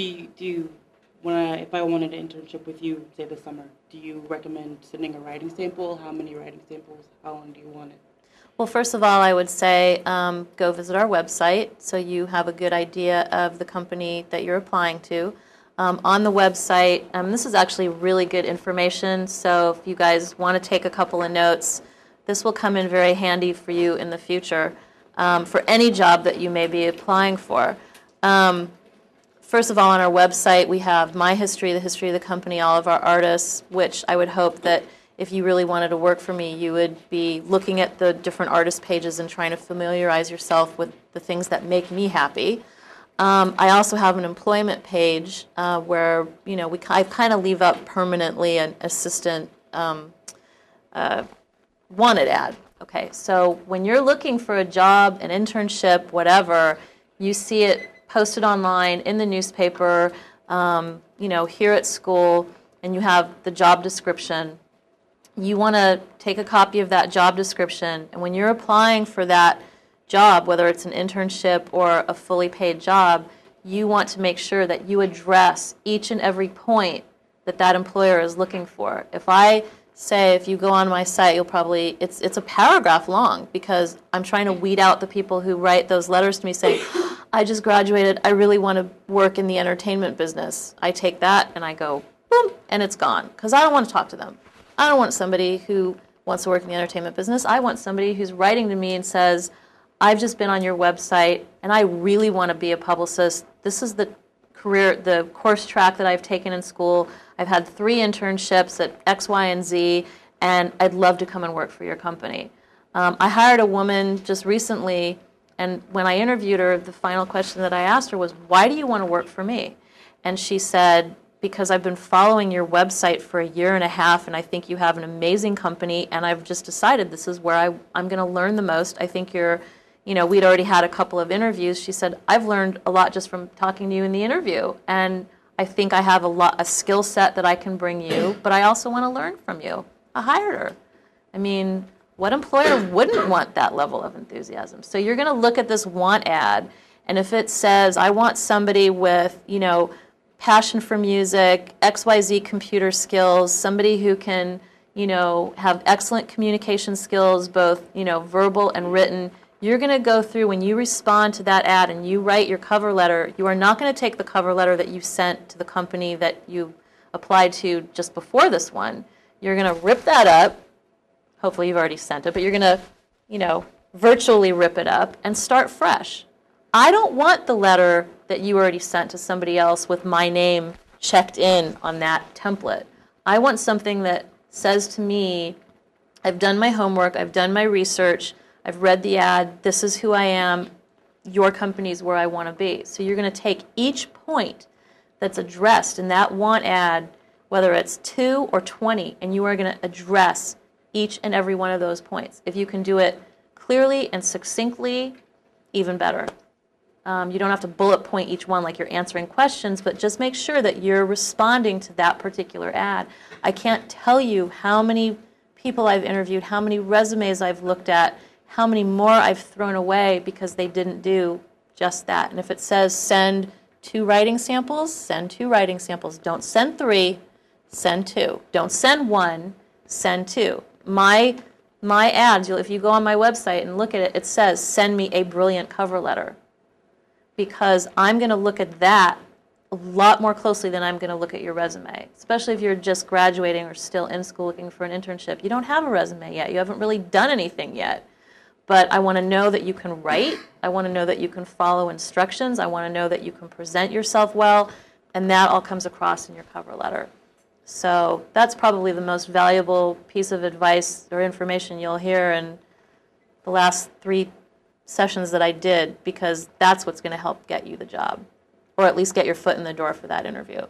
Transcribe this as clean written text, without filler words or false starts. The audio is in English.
If I wanted an internship with you, say this summer, do you recommend sending a writing sample? How many writing samples? How long do you want it? Well, first of all, I would say go visit our website so you have a good idea of the company that you're applying to. On the website, this is actually really good information, so if you guys want to take a couple of notes, this will come in very handy for you in the future for any job that you may be applying for. First of all, on our website, we have my history, the history of the company, all of our artists, which I would hope that if you really wanted to work for me, you would be looking at the different artist pages and trying to familiarize yourself with the things that make me happy. I also have an employment page where, I kind of leave up permanently an assistant wanted ad. Okay, so when you're looking for a job, an internship, whatever, you see it posted online in the newspaper, here at school, and you have the job description. You want to take a copy of that job description, and when you're applying for that job, whether it's an internship or a fully paid job, you want to make sure that you address each and every point that that employer is looking for. If you go on my site, you'll probably, it's a paragraph long because I'm trying to weed out the people who write those letters to me saying, I just graduated, I really want to work in the entertainment business. I take that and I go, boom, and it's gone because I don't want to talk to them. I don't want somebody who wants to work in the entertainment business. I want somebody who's writing to me and says, I've just been on your website and I really want to be a publicist. This is the course track that I've taken in school. I've had 3 internships at X, Y, and Z, and I'd love to come and work for your company. I hired a woman just recently, and when I interviewed her, the final question that I asked her was, why do you want to work for me? And she said, because I've been following your website for 1.5 years, and I think you have an amazing company, and I've just decided this is where I'm going to learn the most. I think we'd already had a couple of interviews. She said, I've learned a lot just from talking to you in the interview, and I think I have a skill set that I can bring you, but I also want to learn from you. I hired her. I mean, what employer wouldn't want that level of enthusiasm? So you're going to look at this want ad, and if it says, I want somebody with, passion for music, XYZ computer skills, somebody who can, have excellent communication skills, both, verbal and written, you're going to go through, when you respond to that ad and you write your cover letter, you are not going to take the cover letter that you sent to the company that you applied to just before this one. You're going to rip that up. Hopefully you've already sent it, but you're going to, virtually rip it up and start fresh. I don't want the letter that you already sent to somebody else with my name checked in on that template. I want something that says to me, I've done my homework, I've done my research, I've read the ad, this is who I am, your company's where I want to be. So you're going to take each point that's addressed in that want ad, whether it's 2 or 20, and you are going to address each and every one of those points. If you can do it clearly and succinctly, even better. You don't have to bullet point each one like you're answering questions, but just make sure that you're responding to that particular ad. I can't tell you how many people I've interviewed, how many resumes I've looked at, how many more I've thrown away because they didn't do just that. And if it says send 2 writing samples, send 2 writing samples. Don't send 3, send 2. Don't send 1, send 2. My ads, if you go on my website and look at it, it says send me a brilliant cover letter, because I'm going to look at that a lot more closely than I'm going to look at your resume, especially if you're just graduating or still in school looking for an internship. You don't have a resume yet. You haven't really done anything yet. But I want to know that you can write. I want to know that you can follow instructions. I want to know that you can present yourself well, and that all comes across in your cover letter. So that's probably the most valuable piece of advice or information you'll hear in the last 3 sessions that I did, because that's what's going to help get you the job, or at least get your foot in the door for that interview.